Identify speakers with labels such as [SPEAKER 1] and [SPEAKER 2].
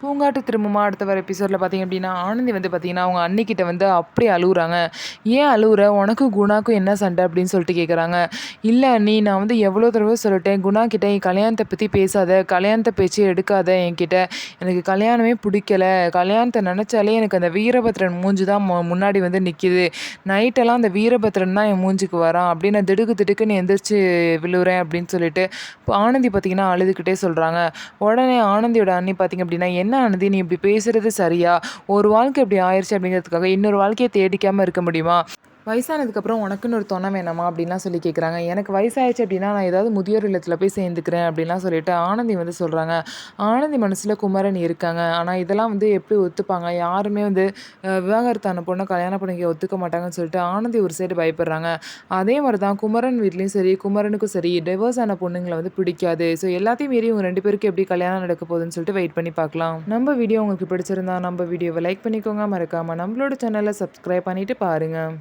[SPEAKER 1] பூங்காட்டு திரும்புமா அடுத்த வர எபிசோடில் பார்த்தீங்க அப்படின்னா ஆனந்தி வந்து பார்த்தீங்கன்னா அவங்க அன்னிக்கிட்ட வந்து அப்படி அழுகுறாங்க. ஏன் அழுகுற, உனக்கும் குணாக்கும் என்ன சண்டை அப்படின்னு சொல்லிட்டு கேட்குறாங்க. இல்லை அண்ணி, நான் வந்து எவ்வளோ தடவை சொல்லிட்டேன் குணா கிட்ட என் கல்யாணத்தை பற்றி பேசாத, கல்யாணத்தை பேச்சு எடுக்காத என்கிட்ட. எனக்கு கல்யாணமே பிடிக்கல, கல்யாணத்தை நினச்சாலே எனக்கு அந்த வீரபத்ரன் மூஞ்சி தான் முன்னாடி வந்து நிற்கிது. நைட்டெல்லாம் அந்த வீரபத்ரன் தான் என் மூஞ்சிக்கு வரான் அப்படின்னு நான் திடுக்கு திடுக்குன்னு எந்திரிச்சு விழுவுறேன் அப்படின்னு சொல்லிட்டு இப்போ ஆனந்தி பார்த்தீங்கன்னா அழுதுகிட்டே சொல்கிறாங்க. உடனே ஆனந்தியோட அண்ணி பார்த்தீங்க அப்படின்னா, என்ன ஆனந்தி நீ இப்படி பேசுறது சரியா? ஒரு வாழ்க்கை இப்படி ஆயிடுச்சு அப்படிங்கிறதுக்காக இன்னொரு வாழ்க்கையை தேடிக்காமல் இருக்க முடியுமா? வயசானதுக்கப்புறம் உனக்குன்னு ஒரு துணை வேணாமா அப்படின்லாம் சொல்லி கேட்குறாங்க. எனக்கு வயசாயிடுச்சு அப்படின்னா நான் ஏதாவது முதியோர் இல்லத்தில் போய் சேர்ந்துக்கிறேன் அப்படின்லாம் சொல்லிட்டு ஆனந்தி வந்து சொல்கிறாங்க. ஆனந்தி மனசில் குமரன் இருக்காங்க. ஆனால் இதெல்லாம் வந்து எப்படி ஒத்துப்பாங்க? யாருமே வந்து விவாகரத்தான பொண்ணை கல்யாணம் பண்ணிக்க ஒத்துக்க மாட்டாங்கன்னு சொல்லிட்டு ஆனந்தி ஒரு சைடு பயப்படுறாங்க. அதே மாதிரி தான் குமரன் வீட்லேயும் சரி, குமரனுக்கும் சரி டிவோர்ஸ் ஆன பொண்ணுங்களை வந்து பிடிக்காது. ஸோ எல்லாத்தையும் மீறி இவங்க 2 பேருக்கு எப்படி கல்யாணம் நடக்க போகுதுன்னு சொல்லிட்டு வெயிட் பண்ணி பார்க்கலாம். நம்ம வீடியோ உங்களுக்கு பிடிச்சிருந்தா நம்ம வீடியோவை லைக் பண்ணிக்கோங்க. மறக்காமல் நம்மளோட சேனலை சப்ஸ்கிரைப் பண்ணிவிட்டு பாருங்கள்.